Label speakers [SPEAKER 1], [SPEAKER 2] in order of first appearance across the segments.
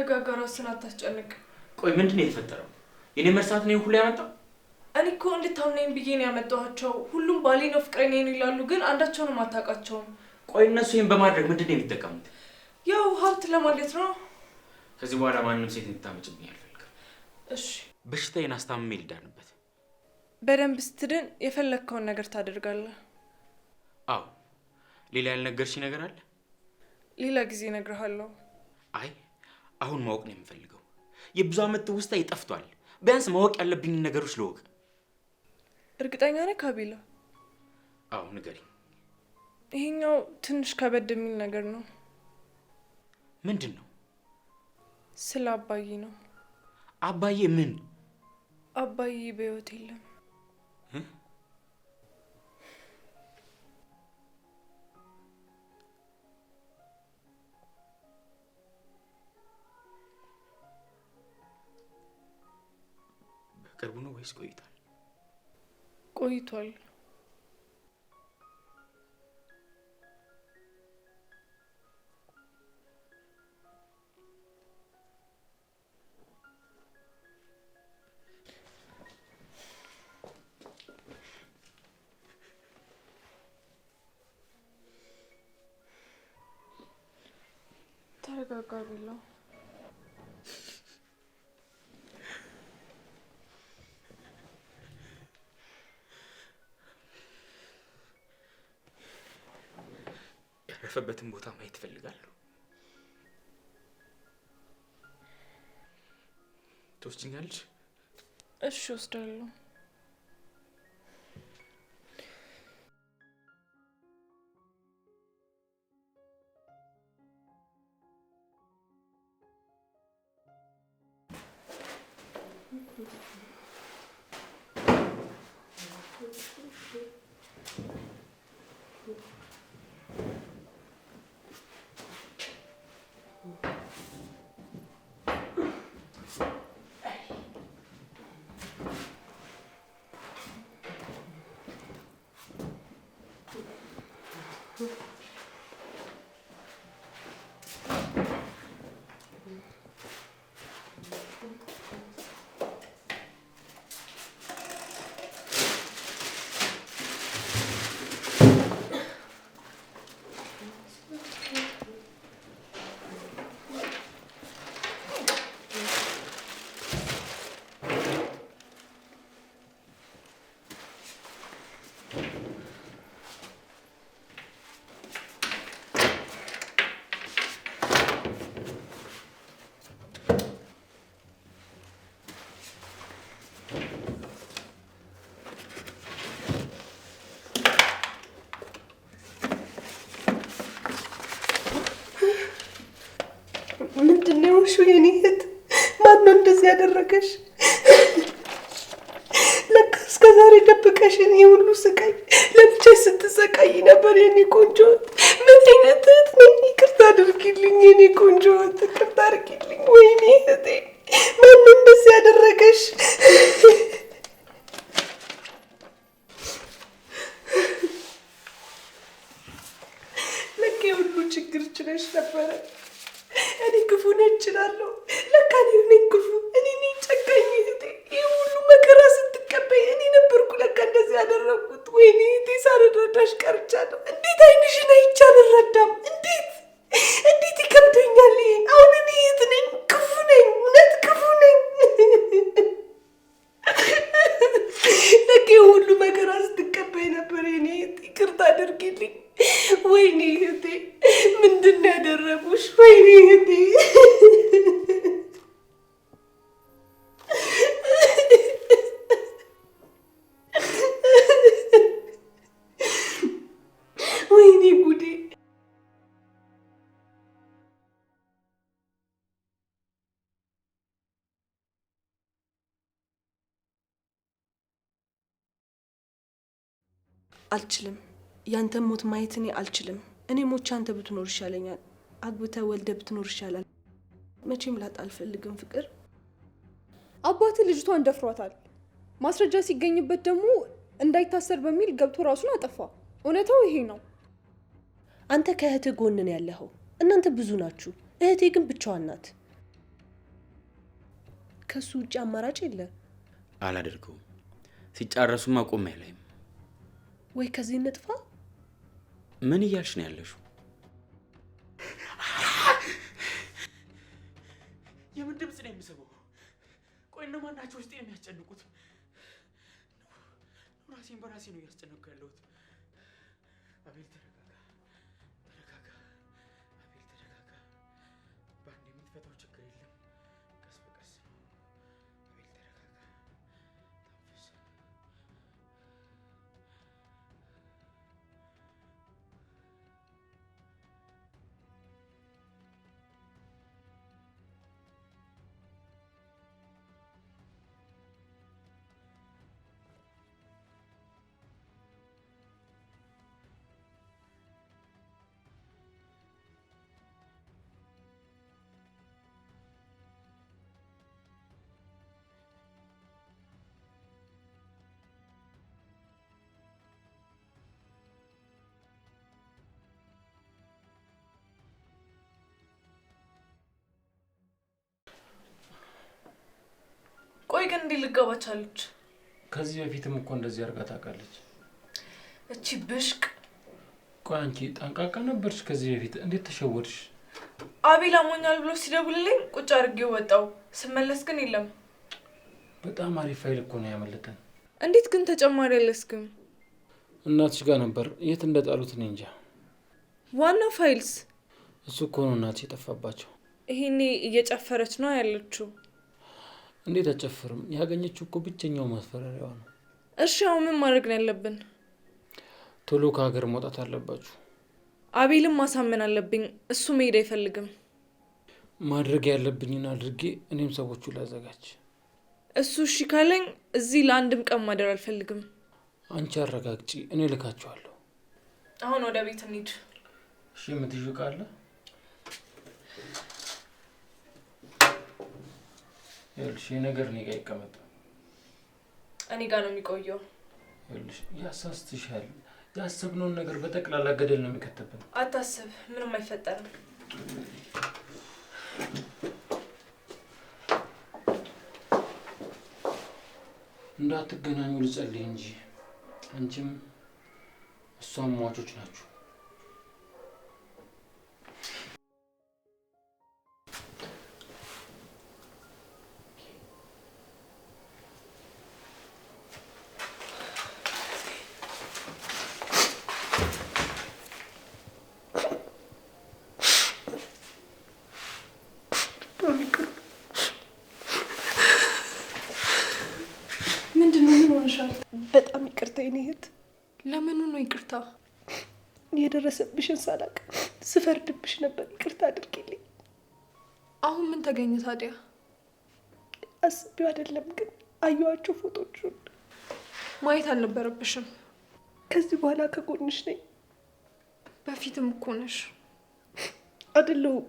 [SPEAKER 1] ተረጋጋ፣ ራስህን አታስጨንቅ።
[SPEAKER 2] ቆይ ምንድነው የተፈጠረው? የኔ መርሳት ነው ሁሉ ያመጣው?
[SPEAKER 1] እኔ እኮ እንድታምነኝ ብዬ ነው ያመጣኋቸው። ሁሉም ባሌ ነው ፍቅረኛዬ ነው ይላሉ፣ ግን አንዳቸውንም አታውቃቸውም።
[SPEAKER 2] ቆይ እነሱ ይሄን በማድረግ ምንድነው የሚጠቀሙት?
[SPEAKER 1] ያው ሀብት ለማለት ነው።
[SPEAKER 2] ከዚህ በኋላ ማንንም ሴት እንድታመጭብኝ አልፈልግም።
[SPEAKER 1] እሺ።
[SPEAKER 2] በሽታዬን አስታምሜ ልዳንበት።
[SPEAKER 1] በደንብ ስትድን የፈለግከውን ነገር ታደርጋለህ።
[SPEAKER 2] አዎ። ሌላ ያልነገርሽኝ ነገር አለ?
[SPEAKER 1] ሌላ ጊዜ እነግርሃለሁ።
[SPEAKER 2] አይ አሁን ማወቅ ነው የምፈልገው። የብዙ ዓመት ትውስታ ይጠፍቷል። ቢያንስ ማወቅ ያለብኝ ነገሮች ልወቅ።
[SPEAKER 1] እርግጠኛ ነህ ካቢላ?
[SPEAKER 2] አዎ ንገሪኝ።
[SPEAKER 1] ይሄኛው ትንሽ ከበድ የሚል ነገር ነው።
[SPEAKER 2] ምንድን ነው?
[SPEAKER 1] ስለ አባዬ ነው።
[SPEAKER 2] አባዬ ምን?
[SPEAKER 1] አባዬ በሕይወት የለም።
[SPEAKER 2] በቅርቡ ነው ወይስ ቆይቷል?
[SPEAKER 1] ቆይቷል። ተረጋጋ ቢላ።
[SPEAKER 2] ያረፈበትን ቦታ ማየት እፈልጋለሁ። ትወስጂኛለሽ?
[SPEAKER 1] እሺ ወስዳለሁ።
[SPEAKER 3] ምንድነው እሺ? የኔ እህት ማን ነው እንደዚህ ያደረገሽ? ለካ እስከ ዛሬ ደብቀሽን የሁሉ ስቃይ ለብቻሽ ስትሰቃይ ነበር የኔ ቆንጆ። ምን አይነት እህት ነኝ? ይቅርታ አድርጊልኝ የኔ ቆንጆ፣ ይቅርታ አድርጊልኝ። ወይኔ እህቴ ማን ነው እንደዚህ ያደረገሽ? ለካ የሁሉ ችግር ችለሽ ነበረ። እኔ ክፉ ነኝ እችላለሁ። ለካ እኔ ነኝ ክፉ፣ እኔ ነኝ ጨካኝ እህቴ። ይህ ሁሉ መከራ ስትቀበይ እኔ ነበርኩ ለካ እንደዚህ ያደረኩት። ወይኔ እህቴ ሳልረዳሽ ቀርቻለሁ። እንዴት ዓይንሽን አይቼ አልረዳም? እንዴት ይከብደኛል ይሄን። አሁን እኔ እህት ነኝ፣ ክፉ ነኝ፣ እውነት ክፉ ነኝ። ለካ ሁሉ መከራ ስትቀበይ ነበር የኔ እህት። ይቅርታ አድርጊልኝ። ወይኔ እህቴ ምንድን ነው ያደረጉሽ? ወይኔ እህቴ ወይኔ ጉዴ። አልችልም። ያንተን ሞት ማየት እኔ አልችልም። እኔ ሞቼ አንተ ብትኖር ይሻለኛል። አግብተህ ወልደህ ብትኖር ይሻላል። መቼም ላጣ አልፈልግም ፍቅር።
[SPEAKER 4] አባትህ ልጅቷን ደፍሯታል። ማስረጃ ሲገኝበት ደግሞ እንዳይታሰር በሚል ገብቶ ራሱን አጠፋ። እውነታው ይሄ ነው።
[SPEAKER 3] አንተ ከእህትህ ጎን ነው ያለኸው። እናንተ ብዙ ናችሁ፣ እህቴ ግን ብቻዋን ናት። ከሱ ውጭ አማራጭ የለ።
[SPEAKER 2] አላደርገውም። ሲጫረሱማ ቆም አይላይም።
[SPEAKER 3] ወይ ከዚህ እንጥፋ።
[SPEAKER 2] ምን እያልሽ ነው ያለሽው? የምን ድምፅ ነው የሚሰማው? ቆይ እነማን ናቸው ውስጤን የሚያስጨንቁት? ራሴን በራሴ ነው እያስጨነቅኩ ያለሁት። አቤል ተረጋጋ፣ ተረጋጋ። አቤል ተረጋጋ። በአንድ የምትፈታው ችግር የለም። ቀስ በቀስ ነው። አቤል ተረጋጋ፣ ተንፈስ።
[SPEAKER 1] ቆይ ግን እንዴት ልትገባ ቻለች?
[SPEAKER 5] ከዚህ በፊትም እኮ እንደዚህ አድርጋ ታውቃለች።
[SPEAKER 1] እቺ ብሽቅ።
[SPEAKER 5] ቆይ አንቺ ጠንቃቃ ነበርሽ ከዚህ በፊት፣ እንዴት ተሸወድሽ?
[SPEAKER 1] አቤል አሞኛል ብሎ ሲደውልልኝ ቁጭ አድርጌው ወጣው። ስመለስ ግን የለም።
[SPEAKER 5] በጣም አሪፍ ፋይል እኮ ነው ያመለጠን።
[SPEAKER 1] እንዴት ግን ተጨማሪ አለስክም?
[SPEAKER 5] እናትሽ ጋር ነበር። የት እንደጣሉት እኔ እንጃ።
[SPEAKER 1] ዋና ፋይልስ?
[SPEAKER 5] እሱ እኮ ነው እናትሽ የጠፋባቸው።
[SPEAKER 1] ይሄኔ እየጨፈረች ነው ያለችው።
[SPEAKER 5] እንዴት አጨፍርም? ያገኘችው እኮ ብቸኛው ማስፈራሪያዋ ነው።
[SPEAKER 1] እሺ አሁን ምን ማድረግ ነው ያለብን?
[SPEAKER 5] ቶሎ ከሀገር መውጣት አለባችሁ።
[SPEAKER 1] አቤልም ማሳመን አለብኝ። እሱ መሄድ አይፈልግም።
[SPEAKER 5] ማድረግ ያለብኝን አድርጌ እኔም ሰዎቹ ላዘጋጅ።
[SPEAKER 1] እሱ እሺ ካለኝ እዚህ ለአንድም ቀን ማደር አልፈልግም።
[SPEAKER 5] አንቺ አረጋግጪ፣ እኔ ልካቸዋለሁ።
[SPEAKER 1] አሁን ወደ ቤት እንሂድ።
[SPEAKER 5] እሺ የምትይው ካለ ይኸውልሽ፣ ይሄ ነገር እኔ ጋር ይቀመጥ።
[SPEAKER 1] እኔ ጋር ነው የሚቆየው።
[SPEAKER 5] ይኸውልሽ፣ ያሳስትሻል። ያሰብነውን ነገር በጠቅላላ ገደል ነው የሚከተብን።
[SPEAKER 1] አታስብ፣ ምንም አይፈጠርም።
[SPEAKER 5] እንዳትገናኙ ልጸልይ እንጂ አንቺም እሷም ሟቾች ናችሁ።
[SPEAKER 3] በጣም ይቅርታ የኔ እህት።
[SPEAKER 4] ለምኑ ነው ይቅርታ?
[SPEAKER 3] የደረሰብሽን ሳላቅ ስፈርድብሽ ነበር። ይቅርታ አድርጊልኝ።
[SPEAKER 4] አሁን ምን ተገኘ ታዲያ?
[SPEAKER 3] አስቤው አይደለም ግን አየኋቸው ፎቶቹን።
[SPEAKER 4] ማየት አልነበረብሽም።
[SPEAKER 3] ከዚህ በኋላ ከጎንሽ ነኝ።
[SPEAKER 4] በፊትም እኮ ነሽ።
[SPEAKER 3] አይደለሁም፣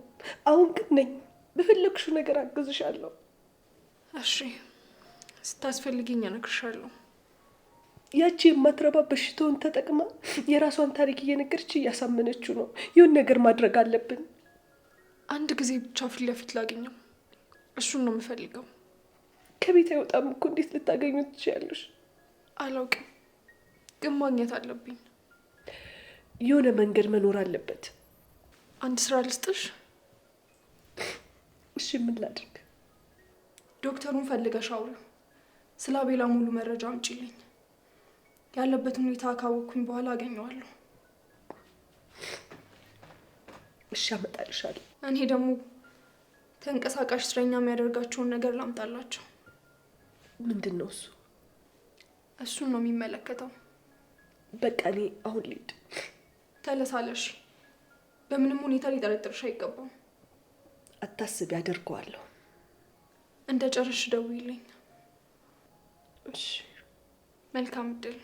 [SPEAKER 3] አሁን ግን ነኝ። በፈለግሽው ነገር አግዝሻለሁ።
[SPEAKER 4] እሺ፣ ስታስፈልጊኝ እነግርሻለሁ።
[SPEAKER 3] ያቺ የማትረባ በሽታውን ተጠቅማ የራሷን ታሪክ እየነገረች እያሳመነችው ነው። ይሁን ነገር ማድረግ አለብን።
[SPEAKER 4] አንድ ጊዜ ብቻ ፊት ለፊት ላገኘው፣ እሱን ነው የምፈልገው።
[SPEAKER 3] ከቤት አይወጣም እኮ እንዴት ልታገኙ ትችያለሽ?
[SPEAKER 4] አላውቅም፣ ግን ማግኘት አለብኝ።
[SPEAKER 3] የሆነ መንገድ መኖር አለበት።
[SPEAKER 4] አንድ ስራ ልስጥሽ?
[SPEAKER 3] እሺ፣ ምን ላድርግ?
[SPEAKER 4] ዶክተሩን ፈልገሽ አውሪው። ስለ አቤላ ሙሉ መረጃ አምጪልኝ። ያለበትን ሁኔታ ካወቅኩኝ በኋላ አገኘዋለሁ።
[SPEAKER 3] እሺ፣ አመጣልሻለሁ።
[SPEAKER 4] እኔ ደግሞ ተንቀሳቃሽ እስረኛ የሚያደርጋቸውን ነገር ላምጣላቸው።
[SPEAKER 3] ምንድን ነው እሱ?
[SPEAKER 4] እሱን ነው የሚመለከተው።
[SPEAKER 3] በቃ እኔ አሁን ልሂድ።
[SPEAKER 4] ተለሳለሽ። በምንም ሁኔታ ሊጠረጥርሽ አይገባም።
[SPEAKER 3] አታስቢ፣ አደርገዋለሁ።
[SPEAKER 4] እንደ ጨርሽ ደውይልኝ።
[SPEAKER 3] እሺ፣
[SPEAKER 4] መልካም እድል።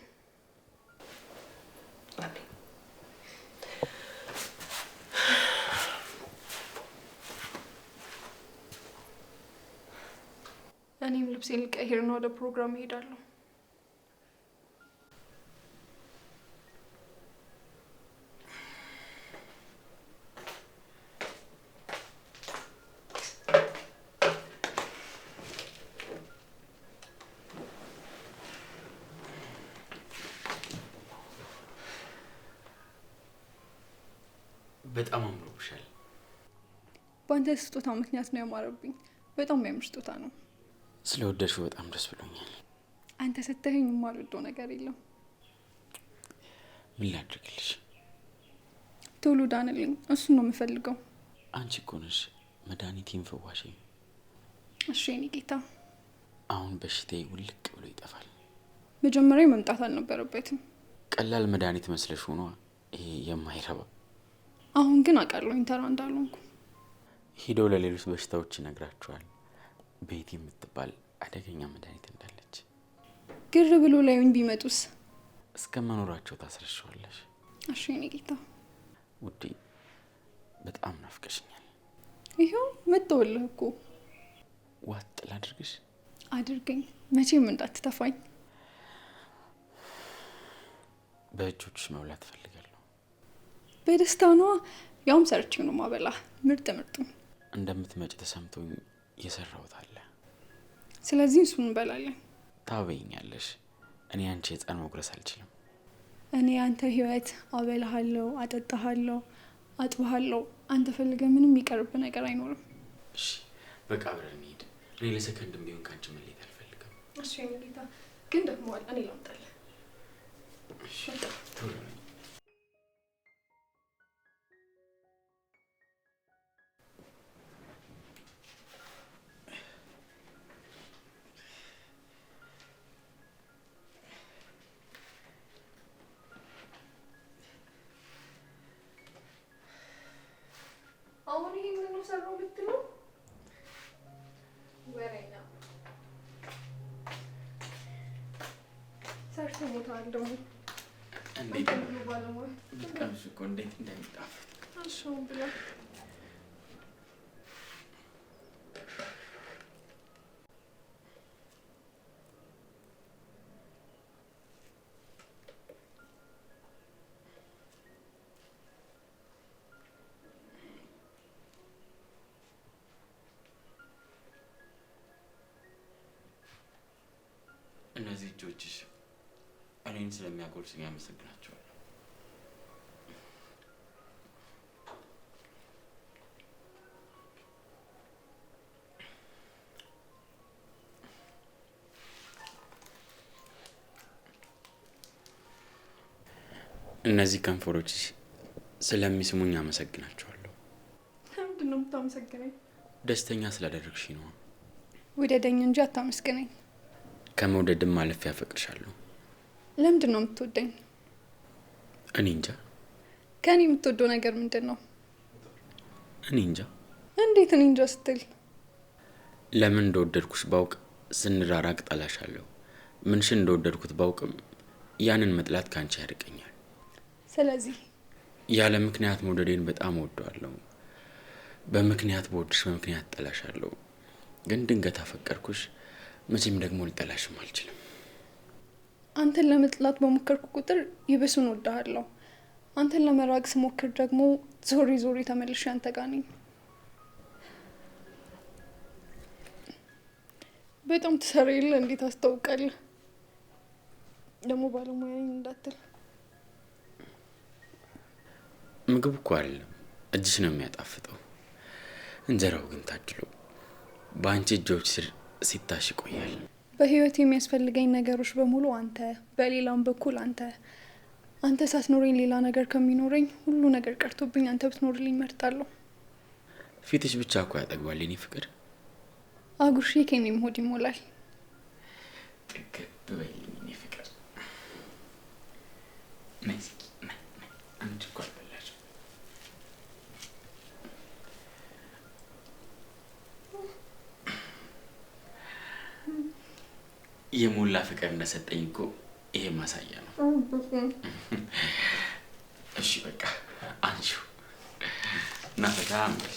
[SPEAKER 3] አሜን።
[SPEAKER 4] እኔም ልብሴን ልቀይርና ወደ ፕሮግራም እሄዳለሁ።
[SPEAKER 2] በጣም አምሮብሻል።
[SPEAKER 4] በአንተ ስጦታ ምክንያት ነው ያማረብኝ። በጣም የሚያምር ስጦታ ነው።
[SPEAKER 2] ስለወደድሽው በጣም ደስ ብሎኛል።
[SPEAKER 4] አንተ ሰተኸኝ የማልወደው ነገር የለም።
[SPEAKER 2] ምን ላድርግልሽ?
[SPEAKER 4] ቶሎ ዳንልኝ፣ እሱን ነው የምፈልገው።
[SPEAKER 2] አንቺ እኮ ነሽ መድኃኒቴን ፈዋሽ።
[SPEAKER 4] እሺ የኔ ጌታ።
[SPEAKER 2] አሁን በሽታዬ ውልቅ ብሎ ይጠፋል።
[SPEAKER 4] መጀመሪያ መምጣት አልነበረበትም።
[SPEAKER 2] ቀላል መድኃኒት መስለሽ ሆኗ ይሄ የማይረባ።
[SPEAKER 4] አሁን ግን አውቃለሁኝ ተራ እንዳልሆንኩ።
[SPEAKER 2] ሄደው ለሌሎች በሽታዎች ይነግራቸዋል ቤት የምትባል አደገኛ መድኃኒት እንዳለች።
[SPEAKER 4] ግር ብሎ ላዩኝ ቢመጡስ?
[SPEAKER 2] እስከ መኖራቸው ታስረሻዋለሽ።
[SPEAKER 4] እሺ የኔ ጌታ።
[SPEAKER 2] ውዴ በጣም ናፍቀሽኛል።
[SPEAKER 4] ይኸው መጥተውልህ እኮ።
[SPEAKER 2] ዋጥ ላድርግሽ?
[SPEAKER 4] አድርገኝ፣ መቼም እንዳትተፋኝ።
[SPEAKER 2] በእጆችሽ መብላት እፈልጋለሁ።
[SPEAKER 4] በደስታ ነዋ። ያውም ሰርቼ ነው ማበላህ። ምርጥ ምርጡ።
[SPEAKER 2] እንደምትመጪ ተሰምቶኝ የሰራሁት አለ።
[SPEAKER 4] ስለዚህ እሱን እንበላለን።
[SPEAKER 2] ታበይኛለሽ። እኔ አንቺ ህፃን መጉረስ አልችልም።
[SPEAKER 4] እኔ አንተ ህይወት አበላሃለሁ፣ አጠጣሃለሁ፣ አጥባሃለሁ። አንተ ፈልገ ምንም የሚቀርብ ነገር አይኖርም።
[SPEAKER 2] እሺ በቃ አብረን እንሂድ። እኔ ለሰከንድም ቢሆን ከአንቺ መለየት አልፈልግም።
[SPEAKER 4] እሺ የኔ ጌታ። ግን ደክሞሃል። እኔ ላምጣልህ።
[SPEAKER 2] እሺ ቶሎ ነኝ።
[SPEAKER 4] አሁን ይሄ ምን ነው ሰራው ብትለው ወሬኛ ሰርቶ ሞታል። ደግሞ
[SPEAKER 2] እንዴት
[SPEAKER 4] ነው ባለሙያ
[SPEAKER 2] ቀምሽ እኮ እንዴት እንደሚጣፍጥ
[SPEAKER 4] አልሽው ብላ
[SPEAKER 2] እነዚህ እጆችሽ እኔን ስለሚያጎርሱኝ አመሰግናቸዋለሁ። እነዚህ ከንፈሮችሽ ስለሚስሙኝ አመሰግናቸዋለሁ።
[SPEAKER 4] ምንድን ነው የምታመሰግነኝ?
[SPEAKER 2] ደስተኛ ስላደረግሽ ነው።
[SPEAKER 4] ውደደኝ እንጂ አታመስግነኝ።
[SPEAKER 2] ከመውደድም ማለፍ ያፈቅርሻለሁ።
[SPEAKER 4] ለምንድን ነው የምትወደኝ?
[SPEAKER 2] እኔ እንጃ።
[SPEAKER 4] ከኔ የምትወደው ነገር ምንድን ነው?
[SPEAKER 2] እኔ እንጃ።
[SPEAKER 4] እንዴት እኔ እንጃ ስትል?
[SPEAKER 2] ለምን እንደወደድኩሽ ባውቅ ስንራራቅ ጠላሻለሁ። ምንሽን እንደወደድኩት ባውቅም ያንን መጥላት ካንቺ ያርቀኛል።
[SPEAKER 4] ስለዚህ
[SPEAKER 2] ያለ ምክንያት መውደዴን በጣም እወደዋለሁ። በምክንያት በወድሽ በምክንያት ጠላሻለሁ። ግን ድንገት አፈቀርኩሽ። መቼም ደግሞ ልጠላሽም አልችልም።
[SPEAKER 4] አንተን ለመጥላት በሞከርኩ ቁጥር ይብሱን እወድሃለሁ። አንተን ለመራቅ ስሞክር ደግሞ ዞሪ ዞሪ ተመልሼ አንተ ጋር ነኝ። በጣም ትሰራ የለ እንዴት አስታውቃለህ? ደግሞ ባለሙያ ነኝ እንዳትል።
[SPEAKER 2] ምግብ እኮ አይደለም እጅሽ ነው የሚያጣፍጠው። እንጀራው ግን ታድሎ በአንቺ እጆች ስር ሲታሽ ይቆያል።
[SPEAKER 4] በህይወት የሚያስፈልገኝ ነገሮች በሙሉ አንተ፣ በሌላም በኩል አንተ ሳትኖረኝ ሌላ ነገር ከሚኖረኝ ሁሉ ነገር ቀርቶብኝ አንተ ብትኖርልኝ እመርጣለሁ።
[SPEAKER 2] ፊትሽ ብቻ እኮ ያጠግባል የኔ ፍቅር።
[SPEAKER 4] አጉርሼ ከኔም ሆድ ይሞላል።
[SPEAKER 2] ጥግብ በይልኝ የኔ ፍቅር። ነይ እስኪ ነይ አንቺ እኮ አልበላሽም። የሞላ ፍቅር እንደሰጠኝ እኮ ይሄ ማሳያ ነው። እሺ በቃ አንቺው እና ፈታ አንበል።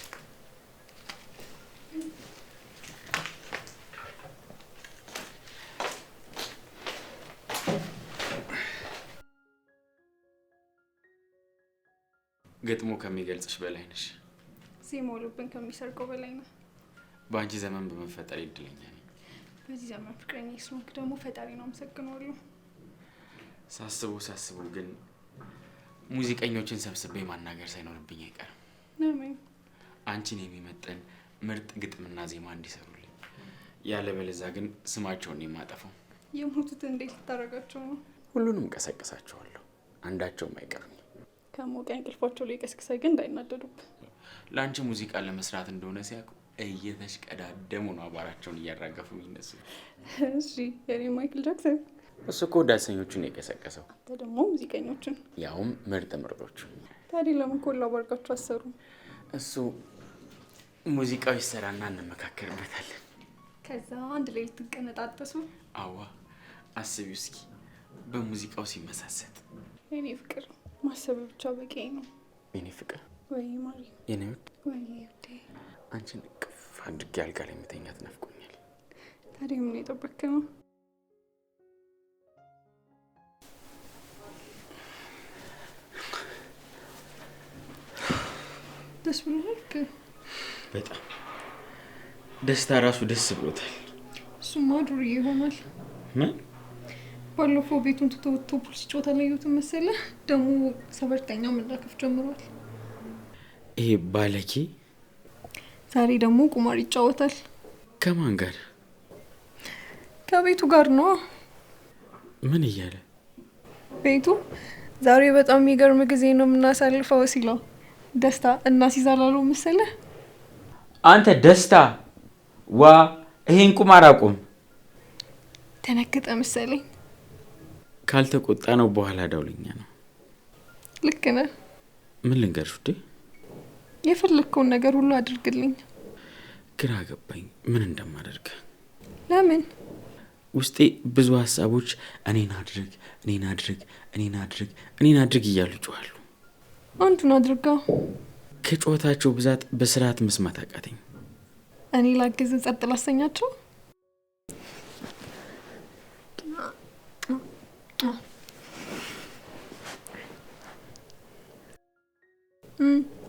[SPEAKER 2] ገጥሞ ከሚገልጽሽ በላይ ነሽ።
[SPEAKER 4] ሲሞሉብን ከሚሰርቀው በላይ ነው።
[SPEAKER 2] በአንቺ ዘመን በመፈጠር እድለኛ ነኝ።
[SPEAKER 4] በዚህ ዘመን ፍቅረኛ ስለሆንክ ደግሞ ፈጣሪ ነው አመሰግናለሁ።
[SPEAKER 2] ሳስበው ግን ሙዚቀኞችን ሰብስቤ ማናገር ሳይኖርብኝ አይቀርም።
[SPEAKER 4] ለምን?
[SPEAKER 2] አንቺን የሚመጥን ምርጥ ግጥምና ዜማ እንዲሰሩልኝ። ያለበለዚያ ግን ስማቸውን የማጠፋው።
[SPEAKER 4] የሞቱት እንዴት ልታረጋቸው ነው?
[SPEAKER 2] ሁሉንም ቀሰቅሳቸዋለሁ፣ አንዳቸውም አይቀርም።
[SPEAKER 4] ከሞቀ እንቅልፋቸው ላይ ቀስቅሰህ ግን እንዳይናደዱብህ።
[SPEAKER 2] ለአንቺ ሙዚቃ ለመስራት እንደሆነ ሲያውቁ እየተሽቀዳደሙ ነው አቧራቸውን እያራገፉ የሚነሱ።
[SPEAKER 4] እሺ የኔ ማይክል ጃክሰን።
[SPEAKER 2] እሱ እኮ ዳሰኞቹን የቀሰቀሰው፣
[SPEAKER 4] አንተ ደግሞ ሙዚቀኞችን፣
[SPEAKER 2] ያውም ምርጥ ምርጦቹ።
[SPEAKER 4] ታዲያ ለምን ኮላብ አድርጋችሁ አሰሩ?
[SPEAKER 2] እሱ ሙዚቃው ይሰራና እንመካከርበታለን።
[SPEAKER 4] ከዛ አንድ ላይ ልትቀነጣጠሱ።
[SPEAKER 2] አዋ አስቢው እስኪ በሙዚቃው ሲመሳሰል።
[SPEAKER 4] የኔ ፍቅር ማሰብ ብቻ በቂ ነው።
[SPEAKER 2] የኔ ፍቅር
[SPEAKER 4] ወይ ማሪ፣
[SPEAKER 2] የኔ ውድ፣
[SPEAKER 4] ወይ ውዴ፣
[SPEAKER 2] አንቺን እቅፍ አድርጌ አልጋ ላይ መተኛት ናፍቆኛል።
[SPEAKER 4] ታዲያ ምን የጠበክ ነው? ደስ ብሎሃል?
[SPEAKER 2] በጣም ደስታ ራሱ ደስ ብሎታል።
[SPEAKER 4] እሱማ ዱርዬ ይሆናል።
[SPEAKER 2] ምን?
[SPEAKER 4] ባለፈው ቤቱን ትቶ ወጥቶ ፖሊስ ጮታ ለዩትን መሰለህ? ደግሞ ሰበርተኛ መላከፍ ጀምሯል።
[SPEAKER 2] ይሄ ባለጌ
[SPEAKER 4] ዛሬ ደግሞ ቁማር ይጫወታል።
[SPEAKER 2] ከማን ጋር?
[SPEAKER 4] ከቤቱ ጋር ነው።
[SPEAKER 2] ምን እያለ?
[SPEAKER 4] ቤቱ ዛሬ በጣም የሚገርም ጊዜ ነው የምናሳልፈው ሲለው ደስታ እናስይዛላሉ መሰለህ?
[SPEAKER 5] አንተ ደስታ ዋ ይሄን ቁማር አቁም።
[SPEAKER 4] ተነክጠ መሰለኝ።
[SPEAKER 2] ካልተቆጣ ነው በኋላ ዳውልኛ ነው።
[SPEAKER 4] ልክ ነህ።
[SPEAKER 2] ምን ልንገርሽ ውዴ?
[SPEAKER 4] የፈለግከውን ነገር ሁሉ አድርግልኝ።
[SPEAKER 2] ግራ ገባኝ ምን እንደማደርግ።
[SPEAKER 4] ለምን?
[SPEAKER 2] ውስጤ ብዙ ሀሳቦች እኔን አድርግ እኔን አድርግ እኔን አድርግ እኔን አድርግ እያሉ ጮኻሉ።
[SPEAKER 4] አንዱን አድርጋ።
[SPEAKER 2] ከጮታቸው ብዛት በስርዓት መስማት አቃተኝ።
[SPEAKER 4] እኔ ላግዝ ጸጥ ላሰኛቸው።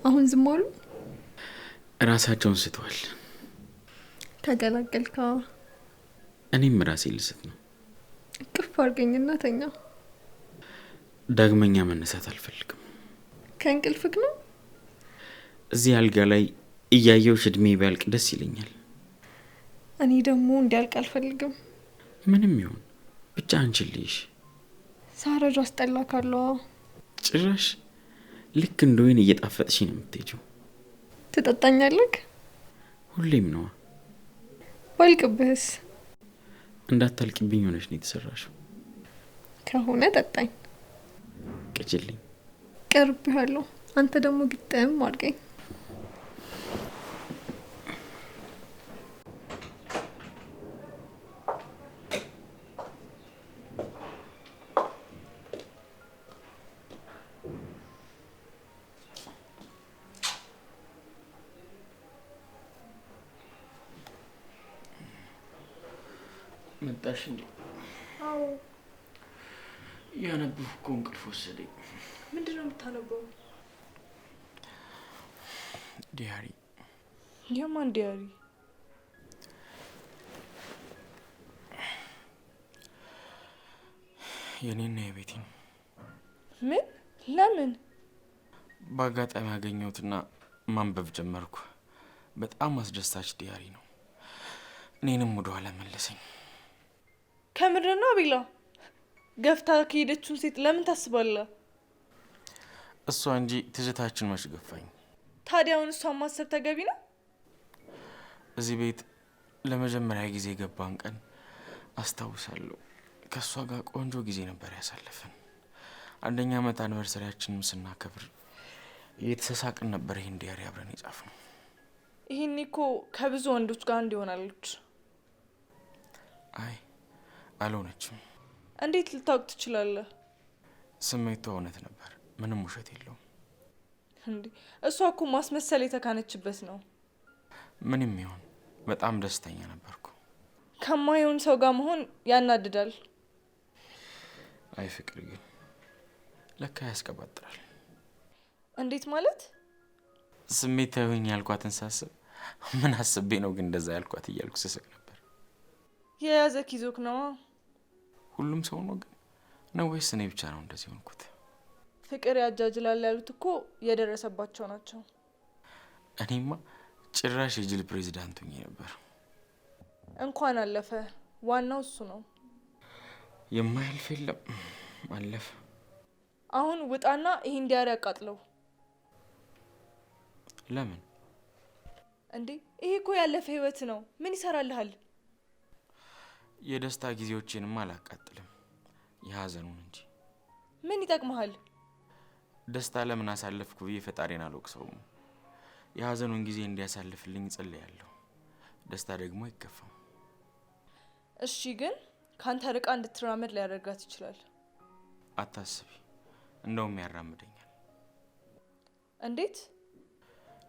[SPEAKER 4] አሁን ዝም አሉ።
[SPEAKER 2] ራሳቸውን ስተዋል።
[SPEAKER 4] ተገላገልካ።
[SPEAKER 2] እኔም ራሴ ልስት ነው።
[SPEAKER 4] እቅፍ አድርገኝና ተኛ።
[SPEAKER 2] ዳግመኛ መነሳት አልፈልግም።
[SPEAKER 4] ከእንቅልፍክ ነው?
[SPEAKER 2] እዚህ አልጋ ላይ እያየሁሽ እድሜ ቢያልቅ ደስ ይለኛል።
[SPEAKER 4] እኔ ደግሞ እንዲያልቅ አልፈልግም።
[SPEAKER 2] ምንም ይሁን ብቻ አንቺን ልይሽ።
[SPEAKER 4] ሳረጅ አስጠላ ካለዋ።
[SPEAKER 2] ጭራሽ ልክ እንደ ወይን እየጣፈጥሽ ነው የምትሄጂው።
[SPEAKER 4] ትጠጣኛለህ?
[SPEAKER 2] ሁሌም ነዋ።
[SPEAKER 4] ባልቅብህስ?
[SPEAKER 2] እንዳታልቅብኝ ሆነሽ ነው የተሰራሽው።
[SPEAKER 4] ከሆነ ጠጣኝ።
[SPEAKER 2] ቅጭልኝ።
[SPEAKER 4] ቅርብ ያለው አንተ ደግሞ ግጥም አድርገኝ።
[SPEAKER 2] መጣሽ እንዴ?
[SPEAKER 1] አዎ።
[SPEAKER 2] ያነበብኩ እኮ እንቅልፍ ወሰደኝ።
[SPEAKER 1] ምንድን ነው የምታነበው?
[SPEAKER 2] ዲያሪ።
[SPEAKER 1] የማን ዲያሪ?
[SPEAKER 2] የኔና የቤቴን።
[SPEAKER 1] ምን? ለምን?
[SPEAKER 2] በአጋጣሚ ያገኘሁትና ማንበብ ጀመርኩ። በጣም አስደሳች ዲያሪ ነው። እኔንም ወደ ኋላ መለሰኝ።
[SPEAKER 1] ከምድር ነው ቢላ? ገፍታ ከሄደችውን ሴት ለምን ታስባለህ?
[SPEAKER 2] እሷ እንጂ ትዝታችን መች ገፋኝ።
[SPEAKER 1] ታዲያ አሁን እሷን ማሰብ ተገቢ ነው?
[SPEAKER 2] እዚህ ቤት ለመጀመሪያ ጊዜ ገባን ቀን አስታውሳለሁ። ከእሷ ጋር ቆንጆ ጊዜ ነበር ያሳለፈን። 1ኛ ዓመት አኒቨርሰሪያችንን ስናከብር እየተሳሳቅን ነበር ይሄን ዲያሪ አብረን የጻፍነው።
[SPEAKER 1] ይሄኔ እኮ ከብዙ ወንዶች ጋር እንዲሆናለች።
[SPEAKER 2] አይ አልሆነችም።
[SPEAKER 1] እንዴት ልታውቅ ትችላለህ?
[SPEAKER 2] ስሜቷ እውነት ነበር፣ ምንም ውሸት የለውም።
[SPEAKER 1] እንዴ እሷ እኮ ማስመሰል የተካነችበት ነው።
[SPEAKER 2] ምንም ይሁን በጣም ደስተኛ ነበርኩ።
[SPEAKER 1] ከማይሆን ሰው ጋር መሆን ያናድዳል።
[SPEAKER 2] አይ ፍቅር ግን ለካ ያስቀባጥራል።
[SPEAKER 1] እንዴት ማለት?
[SPEAKER 2] ስሜታዊ ሆኜ ያልኳትን ሳስብ ምን አስቤ ነው ግን እንደዛ ያልኳት እያልኩ ስስቅ ነበር።
[SPEAKER 1] የያዘክ ይዞክ ነው።
[SPEAKER 2] ሁሉም ሰው ነው ግን ነው ወይስ እኔ ብቻ ነው እንደዚህ ሆንኩት?
[SPEAKER 1] ፍቅር ያጃጅላል ያሉት እኮ የደረሰባቸው ናቸው።
[SPEAKER 2] እኔማ ጭራሽ የጅል ፕሬዚዳንት ሆኜ ነበር።
[SPEAKER 1] እንኳን አለፈ። ዋናው እሱ ነው።
[SPEAKER 2] የማያልፍ የለም፣ አለፈ።
[SPEAKER 1] አሁን ውጣና ይሄን ዲያሪ አቃጥለው።
[SPEAKER 2] ለምን
[SPEAKER 1] እንዴ? ይሄ እኮ ያለፈ ህይወት ነው። ምን ይሰራልሃል?
[SPEAKER 2] የደስታ ጊዜዎችንም አላቃጥልም፣ የሀዘኑን እንጂ።
[SPEAKER 1] ምን ይጠቅመሃል?
[SPEAKER 2] ደስታ ለምን አሳለፍኩ ብዬ ፈጣሪን አልወቅሰውም። የሀዘኑን ጊዜ እንዲያሳልፍልኝ ጸልያለሁ። ደስታ ደግሞ አይከፋም።
[SPEAKER 1] እሺ፣ ግን ካንተ ርቃ እንድትራመድ ሊያደርጋት ይችላል።
[SPEAKER 2] አታስቢ፣ እንደውም ያራምደኛል።
[SPEAKER 1] እንዴት?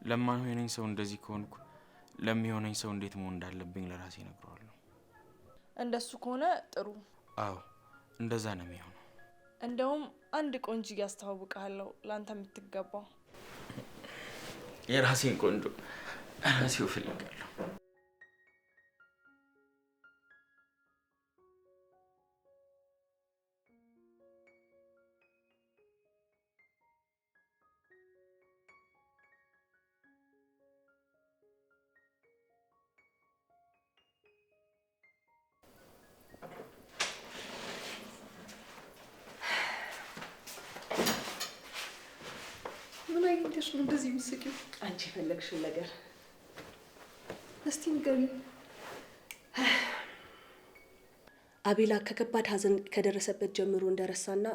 [SPEAKER 2] ለማይሆነኝ ሰው እንደዚህ ከሆንኩ ለሚሆነኝ ሰው እንዴት መሆን እንዳለብኝ ለራሴ እነግረዋለሁ።
[SPEAKER 1] እንደሱ ከሆነ ጥሩ።
[SPEAKER 2] አዎ፣ እንደዛ ነው የሚሆነው።
[SPEAKER 1] እንደውም አንድ ቆንጆ ያስተዋውቃለሁ ላንተ የምትገባው።
[SPEAKER 2] የራሴን ቆንጆ ራሴው እፈልጋለሁ።
[SPEAKER 4] ምን አይነትሽ ነው እንደዚህ ምስኪው?
[SPEAKER 3] አንቺ የፈለግሽውን ነገር
[SPEAKER 4] እስቲ ንገሪኝ።
[SPEAKER 3] አቤላ ከከባድ ሀዘን ከደረሰበት ጀምሮ እንደረሳና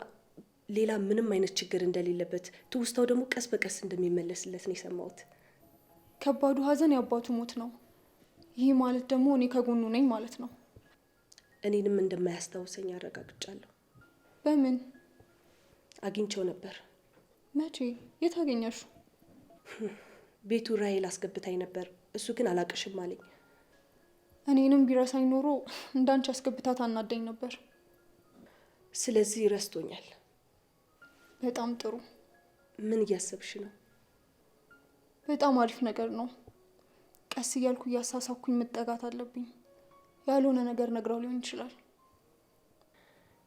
[SPEAKER 3] ሌላ ምንም አይነት ችግር እንደሌለበት ትውስታው ደግሞ ቀስ በቀስ እንደሚመለስለት ነው የሰማሁት።
[SPEAKER 4] ከባዱ ሀዘን የአባቱ ሞት ነው። ይህ ማለት ደግሞ እኔ ከጎኑ ነኝ ማለት ነው።
[SPEAKER 3] እኔንም እንደማያስታውሰኝ አረጋግጫለሁ።
[SPEAKER 4] በምን?
[SPEAKER 3] አግኝቼው ነበር።
[SPEAKER 4] መቼ? የት አገኘሹ?
[SPEAKER 3] ቤቱ ራሔል አስገብታኝ ነበር። እሱ ግን አላቅሽም አለኝ።
[SPEAKER 4] እኔንም ቢረሳኝ ኖሮ እንዳንቺ አስገብታት አናደኝ ነበር።
[SPEAKER 3] ስለዚህ ረስቶኛል።
[SPEAKER 4] በጣም ጥሩ።
[SPEAKER 3] ምን እያሰብሽ ነው?
[SPEAKER 4] በጣም አሪፍ ነገር ነው። ቀስ እያልኩ እያሳሳኩኝ መጠጋት አለብኝ። ያልሆነ ነገር ነግራው ሊሆን ይችላል።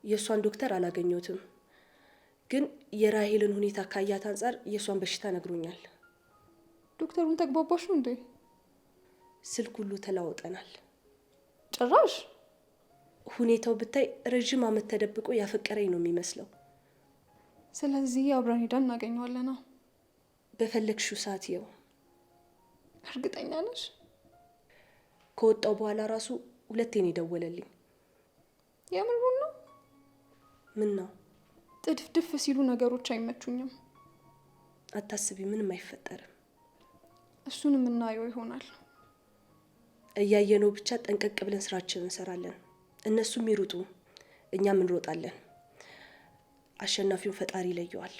[SPEAKER 3] የእሷን ዶክተር አላገኘሁትም፣ ግን የራሔልን ሁኔታ ካያት አንጻር የእሷን በሽታ ነግሮኛል።
[SPEAKER 4] ዶክተሩን ተግባባሹ እንዴ?
[SPEAKER 3] ስልክ ሁሉ ተለዋውጠናል።
[SPEAKER 4] ጭራሽ
[SPEAKER 3] ሁኔታው ብታይ ረጅም ዓመት ተደብቆ ያፈቀረኝ ነው የሚመስለው።
[SPEAKER 4] ስለዚህ አብረን ሄደን እናገኘዋለና።
[SPEAKER 3] በፈለግሽው ሰዓት ይው።
[SPEAKER 4] እርግጠኛ ነሽ?
[SPEAKER 3] ከወጣው በኋላ ራሱ ሁለቴን የደወለልኝ።
[SPEAKER 4] የምሩን ነው?
[SPEAKER 3] ምን ነው?
[SPEAKER 4] ጥድፍድፍ ሲሉ ነገሮች አይመቹኝም።
[SPEAKER 3] አታስቢ፣ ምንም አይፈጠርም።
[SPEAKER 4] እሱን የምናየው ይሆናል።
[SPEAKER 3] እያየነው ብቻ ጠንቀቅ ብለን ስራችንን እንሰራለን። እነሱም ይሩጡ፣ እኛም እንሮጣለን። አሸናፊውን ፈጣሪ ይለየዋል።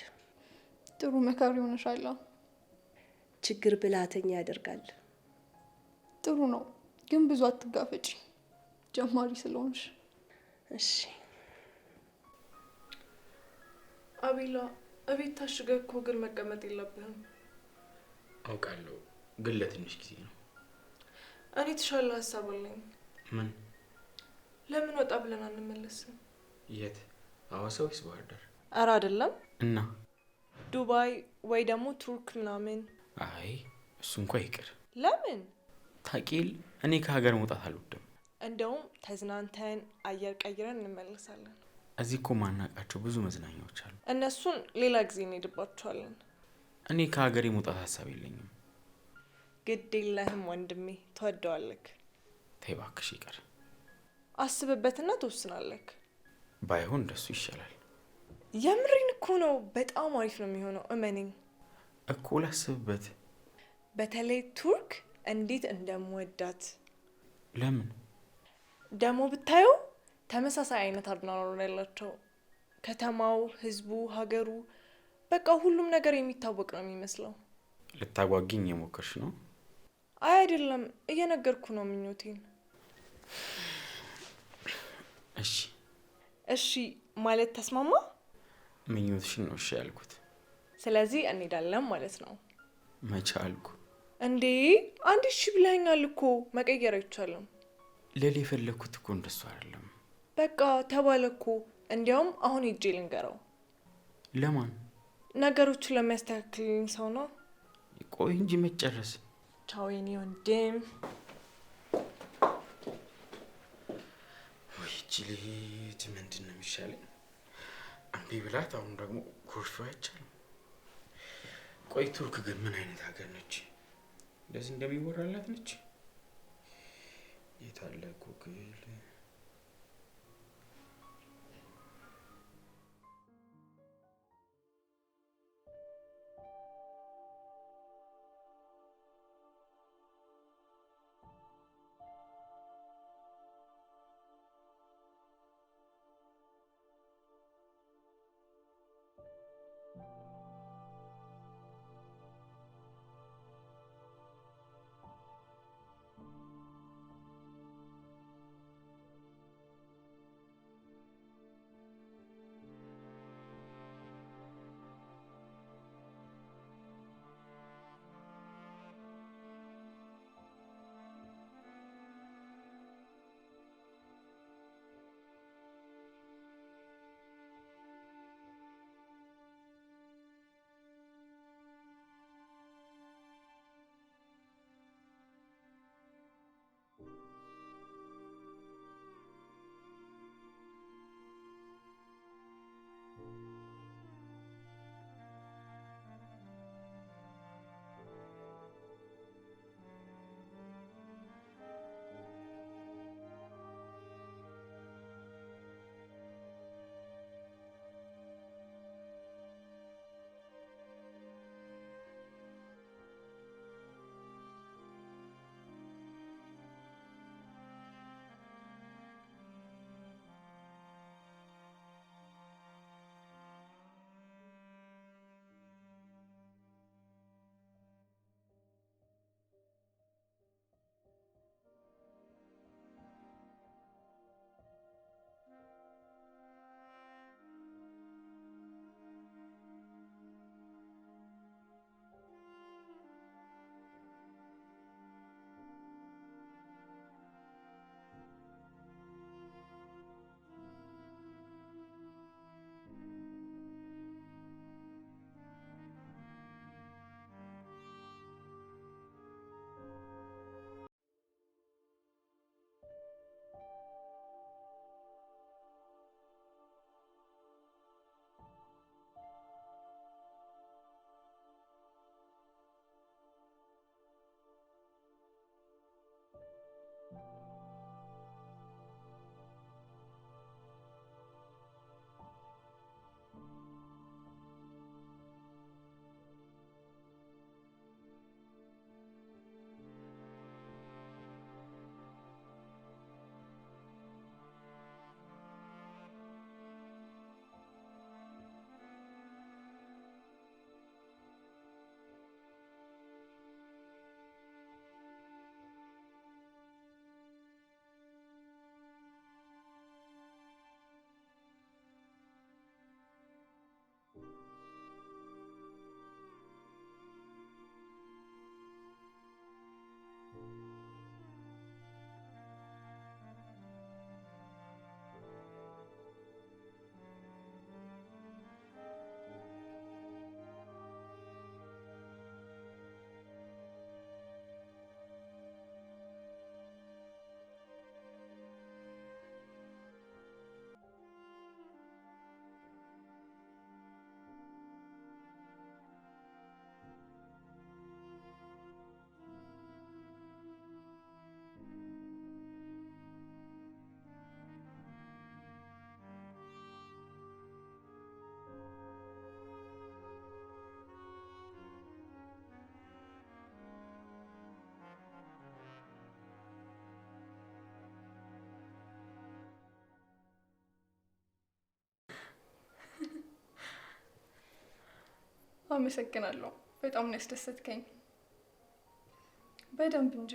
[SPEAKER 4] ጥሩ መካሪ ሆነሻል።
[SPEAKER 3] ችግር ብልሃተኛ ያደርጋል።
[SPEAKER 4] ጥሩ ነው፣ ግን ብዙ አትጋፈጪ፣ ጀማሪ ስለሆንሽ።
[SPEAKER 3] እሺ
[SPEAKER 1] አቤላ፣ እቤት ታሽገህ እኮ ግን መቀመጥ የለብህም።
[SPEAKER 2] አውቃለሁ፣ ግን ለትንሽ ጊዜ ነው።
[SPEAKER 1] እኔ የተሻለ ሀሳብ አለኝ።
[SPEAKER 2] ምን?
[SPEAKER 1] ለምን ወጣ ብለን አንመለስም?
[SPEAKER 2] የት? ሐዋሳ ወይስ ባህር ዳር?
[SPEAKER 1] ኧረ አይደለም፣
[SPEAKER 2] እና
[SPEAKER 1] ዱባይ ወይ ደግሞ ቱርክ ምናምን።
[SPEAKER 2] አይ እሱ እንኳ ይቅር።
[SPEAKER 1] ለምን?
[SPEAKER 2] ታቂል እኔ ከሀገር መውጣት አልወድም።
[SPEAKER 1] እንደውም ተዝናንተን አየር ቀይረን እንመለሳለን።
[SPEAKER 2] እዚህ እኮ ማናቃቸው ብዙ መዝናኛዎች አሉ።
[SPEAKER 1] እነሱን ሌላ ጊዜ እንሄድባቸዋለን።
[SPEAKER 2] እኔ ከሀገሬ መውጣት ሀሳብ የለኝም።
[SPEAKER 1] ግድ የለህም ወንድሜ፣ ትወደዋለክ።
[SPEAKER 2] ተይ እባክሽ ይቅር።
[SPEAKER 1] አስብበትና ትወስናለክ።
[SPEAKER 2] ባይሆን እንደሱ ይሻላል።
[SPEAKER 1] የምሬን እኮ ነው። በጣም አሪፍ ነው የሚሆነው፣ እመነኝ
[SPEAKER 2] እኮ። ላስብበት።
[SPEAKER 1] በተለይ ቱርክ እንዴት እንደምወዳት።
[SPEAKER 2] ለምን?
[SPEAKER 1] ደግሞ ብታየው ተመሳሳይ አይነት አድናኖር ያላቸው። ከተማው፣ ህዝቡ፣ ሀገሩ፣ በቃ ሁሉም ነገር የሚታወቅ ነው የሚመስለው።
[SPEAKER 2] ልታጓጊኝ የሞከርሽ ነው?
[SPEAKER 1] አይ አይደለም፣ እየነገርኩ ነው ምኞቴን።
[SPEAKER 2] እሺ
[SPEAKER 1] እሺ ማለት ተስማማ?
[SPEAKER 2] ምኞትሽን ነው እሺ ያልኩት።
[SPEAKER 1] ስለዚህ እንሄዳለን ማለት ነው።
[SPEAKER 2] መቼ አልኩ
[SPEAKER 1] እንዴ? አንድ እሺ ብለኸኛል እኮ፣ መቀየር አይቻልም።
[SPEAKER 2] ልል የፈለግኩት እኮ እንደሱ አይደለም።
[SPEAKER 1] በቃ ተባለ እኮ። እንዲያውም አሁን ሄጄ ልንገረው።
[SPEAKER 2] ለማን?
[SPEAKER 1] ነገሮቹን ለሚያስተካክልልኝ ሰው ነው።
[SPEAKER 2] ቆይ እንጂ መጨረስ።
[SPEAKER 1] ቻው የኔ ወንድም።
[SPEAKER 2] ወይ ጅሊት ምንድን ነው የሚሻለኝ? እምቢ ብላት፣ አሁን ደግሞ ኩርፊው አይቻልም። ቆይ ቱርክ ግን ምን አይነት ሀገር ነች? እንደዚህ እንደሚወራላት ነች? የታለ ጉግል?
[SPEAKER 4] አመሰግናለሁ። በጣም ነው ያስደሰትከኝ። በደንብ እንጂ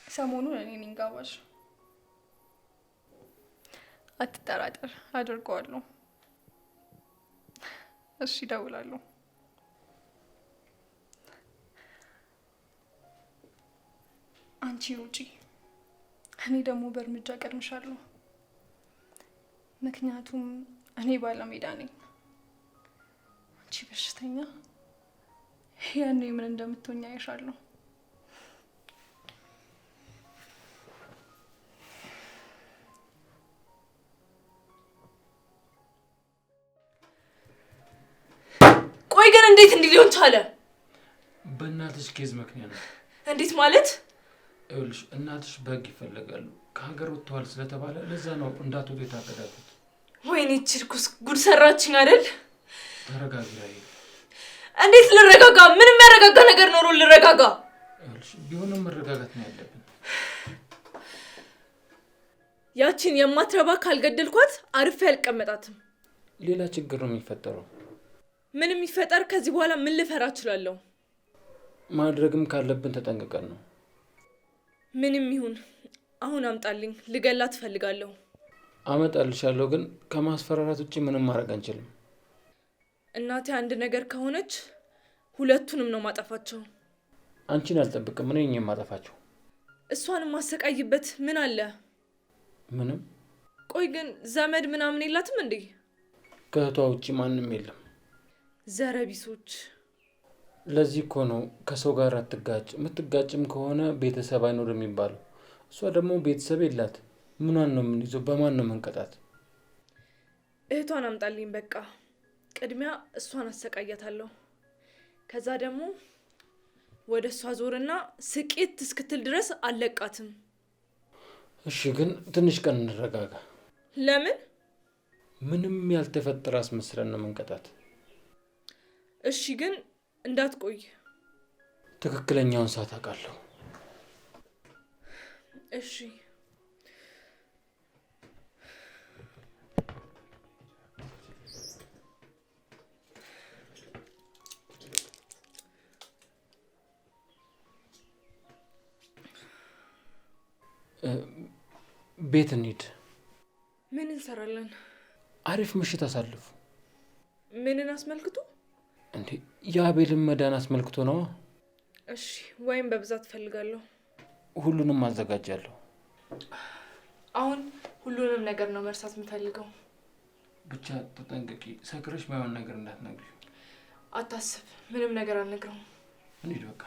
[SPEAKER 4] ሰሞኑን እኔ ነኝ ጋባዥ። አትጠራጠር፣ አድርገዋለሁ። እሺ፣ እደውላለሁ። አንቺ ውጪ፣ እኔ ደግሞ በእርምጃ ቀድምሻለሁ። ምክንያቱም እኔ ባለሜዳ ነኝ። በሽተኛ ያኔ ምን እንደምትሆኛ አይሻለሁ።
[SPEAKER 3] ቆይ ግን እንዴት እንዲህ ሊሆን ቻለ?
[SPEAKER 5] በእናትሽ ኬዝ ምክንያት ነው።
[SPEAKER 3] እንዴት ማለት?
[SPEAKER 5] ይኸውልሽ እናትሽ በህግ ይፈለጋሉ። ከሀገር ወጥተዋል ስለተባለ ለዛ ነው እንዳትወጡ የታገዳችሁት።
[SPEAKER 3] ወይኔ ችርኩስ ጉድ ሰራችኝ አይደል?
[SPEAKER 5] ተረጋጊ ራሔል።
[SPEAKER 3] እንዴት ልረጋጋ? ምንም ያረጋጋ ነገር ኖሮ ልረጋጋ?
[SPEAKER 5] ይኸውልሽ ቢሆንም መረጋጋት ነው ያለብን።
[SPEAKER 3] ያቺን የማትረባ ካልገደልኳት አርፌ አልቀመጣትም።
[SPEAKER 5] ሌላ ችግር ነው የሚፈጠረው።
[SPEAKER 3] ምንም ይፈጠር ከዚህ በኋላ ምን ልፈራ እችላለሁ?
[SPEAKER 5] ማድረግም ካለብን ተጠንቅቀን ነው።
[SPEAKER 3] ምንም ይሁን አሁን አምጣልኝ፣ ልገላት እፈልጋለሁ።
[SPEAKER 5] አመጣልሻለሁ፣ ግን ከማስፈራራት ውጪ ምንም ማድረግ አንችልም።
[SPEAKER 3] እናቴ አንድ ነገር ከሆነች ሁለቱንም ነው ማጠፋቸው።
[SPEAKER 5] አንቺን አልጠብቅም፣ እኔ ነኝ የማጠፋቸው።
[SPEAKER 3] እሷን ማሰቃይበት ምን አለ?
[SPEAKER 5] ምንም።
[SPEAKER 3] ቆይ ግን ዘመድ ምናምን የላትም እንዴ?
[SPEAKER 5] ከእህቷ ውጪ ማንም የለም።
[SPEAKER 3] ዘረቢሶች።
[SPEAKER 5] ለዚህ እኮ ነው ከሰው ጋር አትጋጭ፣ የምትጋጭም ከሆነ ቤተሰብ አይኖር የሚባለው። እሷ ደግሞ ቤተሰብ የላት። ምኗን ነው የምንይዘው? በማን ነው መንቀጣት?
[SPEAKER 3] እህቷን አምጣልኝ በቃ። ቅድሚያ እሷን አሰቃያታለሁ። ከዛ ደግሞ ወደ እሷ ዞርና ስቄት እስክትል ድረስ አለቃትም።
[SPEAKER 5] እሺ፣ ግን ትንሽ ቀን እንረጋጋ።
[SPEAKER 3] ለምን?
[SPEAKER 5] ምንም ያልተፈጠረ አስመስለን ነው መንቀጣት።
[SPEAKER 3] እሺ፣ ግን እንዳትቆይ።
[SPEAKER 5] ትክክለኛውን ሰዓት አውቃለሁ።
[SPEAKER 3] እሺ።
[SPEAKER 5] ቤት እንሂድ።
[SPEAKER 3] ምን እንሰራለን?
[SPEAKER 5] አሪፍ ምሽት አሳልፉ።
[SPEAKER 3] ምንን አስመልክቶ?
[SPEAKER 5] እንዴ የአቤልን መዳን አስመልክቶ ነው።
[SPEAKER 3] እሺ፣ ወይም በብዛት ፈልጋለሁ።
[SPEAKER 5] ሁሉንም አዘጋጃለሁ።
[SPEAKER 3] አሁን ሁሉንም ነገር ነው መርሳት የምፈልገው።
[SPEAKER 5] ብቻ ተጠንቀቂ፣ ሰክረሽ ማይሆን ነገር እንዳትነግሪ።
[SPEAKER 3] አታስብ፣ ምንም ነገር አልነግረውም።
[SPEAKER 5] እንሂድ በቃ።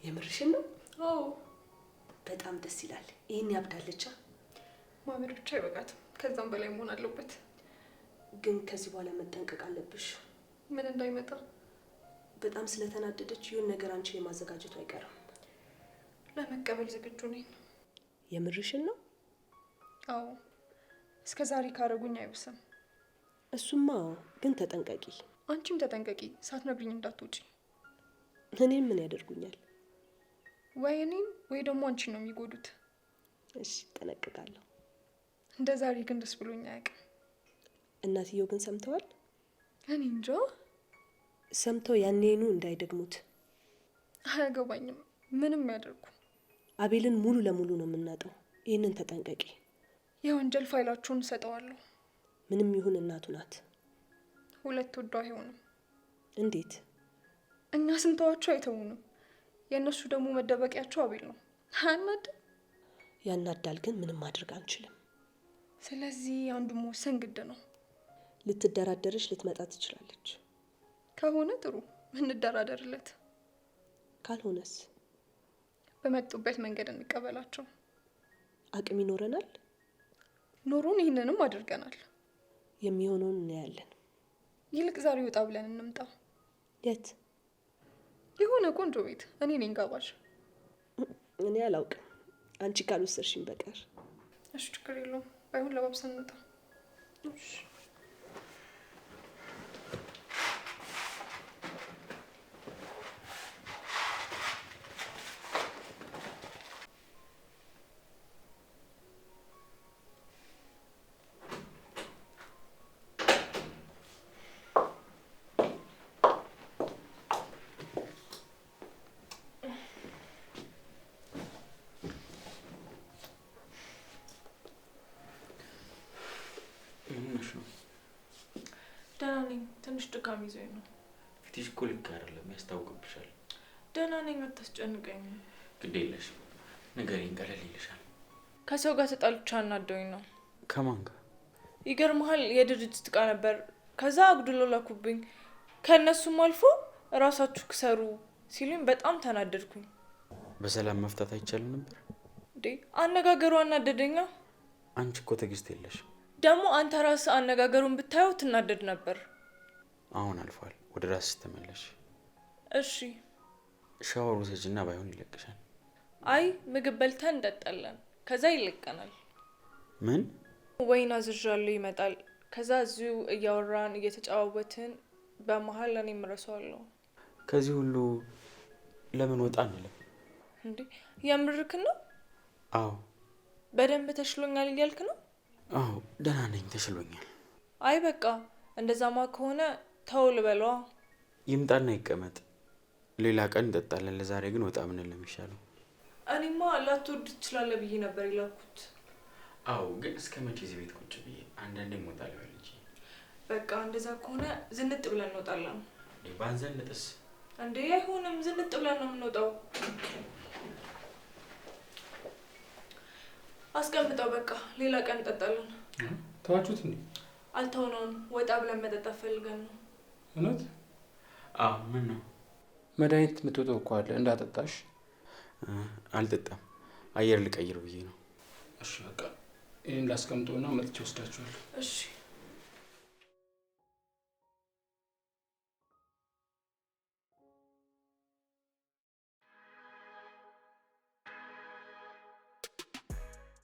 [SPEAKER 3] የምርሽን ነው?
[SPEAKER 4] አዎ
[SPEAKER 3] በጣም ደስ ይላል። ይህን ያብዳለቻ።
[SPEAKER 4] ማመር ብቻ አይበቃትም፣ ከዛም በላይ መሆን አለበት።
[SPEAKER 3] ግን ከዚህ በኋላ መጠንቀቅ አለብሽ።
[SPEAKER 4] ምን እንዳይመጣ።
[SPEAKER 3] በጣም ስለተናደደች ይሁን ነገር አንቺን የማዘጋጀቱ አይቀርም።
[SPEAKER 4] ለመቀበል ዝግጁ ነኝ።
[SPEAKER 3] የምርሽን ነው?
[SPEAKER 4] አዎ እስከ ዛሬ ካረጉኝ አይብስም።
[SPEAKER 3] እሱማ ግን ተጠንቀቂ።
[SPEAKER 4] አንቺም ተጠንቀቂ፣ ሳትነግሪኝ እንዳትወጪ።
[SPEAKER 3] እኔም ምን ያደርጉኛል?
[SPEAKER 4] ወይ እኔን ወይ ደግሞ አንቺን ነው የሚጎዱት።
[SPEAKER 3] እሺ ጠነቅቃለሁ።
[SPEAKER 4] እንደ ዛሬ ግን ደስ ብሎኝ አያውቅም።
[SPEAKER 3] እናትየው ግን ሰምተዋል?
[SPEAKER 4] እኔ እንጃ።
[SPEAKER 3] ሰምተው ያኔኑ እንዳይደግሙት።
[SPEAKER 4] አያገባኝም፣ ምንም ያደርጉ።
[SPEAKER 3] አቤልን ሙሉ ለሙሉ ነው የምናጠው። ይህንን ተጠንቀቂ።
[SPEAKER 4] የወንጀል ፋይላችሁን እሰጠዋለሁ።
[SPEAKER 3] ምንም ይሁን እናቱ ናት።
[SPEAKER 4] ሁለት ወዶ አይሆንም።
[SPEAKER 3] እንዴት?
[SPEAKER 4] እኛ ስንተዋቸው አይተውንም። የእነሱ ደግሞ መደበቂያቸው አቤል ነው። አናድ
[SPEAKER 3] ያናዳል፣ ግን ምንም ማድረግ አንችልም።
[SPEAKER 4] ስለዚህ አንዱ መወሰን ግድ ነው።
[SPEAKER 3] ልትደራደርሽ ልትመጣ ትችላለች።
[SPEAKER 4] ከሆነ ጥሩ እንደራደርለት።
[SPEAKER 3] ካልሆነስ?
[SPEAKER 4] በመጡበት መንገድ እንቀበላቸው።
[SPEAKER 3] አቅም ይኖረናል።
[SPEAKER 4] ኖሮን ይህንንም አድርገናል።
[SPEAKER 3] የሚሆነውን እናያለን።
[SPEAKER 4] ይልቅ ዛሬ ወጣ ብለን እንምጣ።
[SPEAKER 3] የት?
[SPEAKER 4] የሆነ ቆንጆ ቤት። እኔ ነኝ ጋባዥ።
[SPEAKER 3] እኔ አላውቅም፣ አንቺ ካልወሰድሽኝ በቀር።
[SPEAKER 4] እሺ ችግር የለውም። ባይሆን ለባብሰን እንምጣ።
[SPEAKER 3] እሺ።
[SPEAKER 1] ደህና ነኝ። ትንሽ ድካም ይዞኝ ነው።
[SPEAKER 2] ፊትሽ እኮ ልክ አይደለም፣ ያስታውቅብሻል።
[SPEAKER 1] ደህና ነኝ፣ አታስጨንቀኝ።
[SPEAKER 2] ግድ የለሽም፣ ንገሪኝ፣ ቀለል ይልሻል።
[SPEAKER 1] ከሰው ጋር ተጣልቻ አናደውኝ ነው።
[SPEAKER 2] ከማን ጋር?
[SPEAKER 1] ይገርምሃል የድርጅት እቃ ነበር። ከዛ አጉድሎ ላኩብኝ። ከእነሱም አልፎ እራሳችሁ ክሰሩ ሲሉኝ በጣም ተናደድኩኝ።
[SPEAKER 2] በሰላም መፍታት አይቻልም ነበር
[SPEAKER 1] እንዴ? አነጋገሩ አናደደኛ።
[SPEAKER 2] አንቺ እኮ ትዕግስት የለሽም።
[SPEAKER 1] ደግሞ አንተ ራስህ አነጋገሩን ብታየው ትናደድ ነበር።
[SPEAKER 2] አሁን አልፏል። ወደ ራስሽ ተመለሽ።
[SPEAKER 1] እሺ
[SPEAKER 2] ሻወር ውሰጂና ባይሆን ይለቅሻል።
[SPEAKER 1] አይ ምግብ በልተን እንጠጣለን፣ ከዛ ይለቀናል።
[SPEAKER 2] ምን?
[SPEAKER 1] ወይን አዝዣለሁ ይመጣል። ከዛ እዚሁ እያወራን እየተጫዋወትን በመሀል እኔም እረሳዋለሁ።
[SPEAKER 2] ከዚህ ሁሉ ለምን ወጣ አንልም
[SPEAKER 1] እንዴ? የምርክ ነው?
[SPEAKER 2] አዎ።
[SPEAKER 1] በደንብ ተሽሎኛል እያልክ ነው?
[SPEAKER 2] አዎ ደህና ነኝ፣ ተሽሎኛል።
[SPEAKER 1] አይ በቃ እንደዛማ ከሆነ ተው ልበለዋ።
[SPEAKER 2] ይምጣና ይቀመጥ። ሌላ ቀን እንጠጣለን። ለዛሬ ግን ወጣ ምን ለሚሻለው?
[SPEAKER 1] እኔማ ላትወድ ትችላለህ ብዬ ነበር የላኩት።
[SPEAKER 2] አዎ ግን እስከ መቼ እዚህ ቤት ቁጭ ብዬ? አንዳንዴ እሞታለሁ እንጂ።
[SPEAKER 1] በቃ እንደዛ ከሆነ ዝንጥ ብለን እንወጣለን።
[SPEAKER 2] ባንዘንጥስ?
[SPEAKER 1] እንዴ አይሆንም፣ ዝንጥ ብለን ነው የምንወጣው። አስቀምጠው በቃ ሌላ ቀን እንጠጣለን።
[SPEAKER 5] ተዋችሁት እንዴ?
[SPEAKER 1] አልተውነውም። ወጣ ብለን መጠጣት ፈልገን ነው።
[SPEAKER 5] እውነት?
[SPEAKER 2] አዎ። ምን ነው?
[SPEAKER 5] መድኃኒት የምትወጣው እኮ አለ እንዳጠጣሽ።
[SPEAKER 2] አልጠጣም፣ አየር ልቀይር ብዬ ነው።
[SPEAKER 5] እሺ በቃ ይሄን ላስቀምጠውና መጥቼ ወስዳችኋለሁ።
[SPEAKER 1] እሺ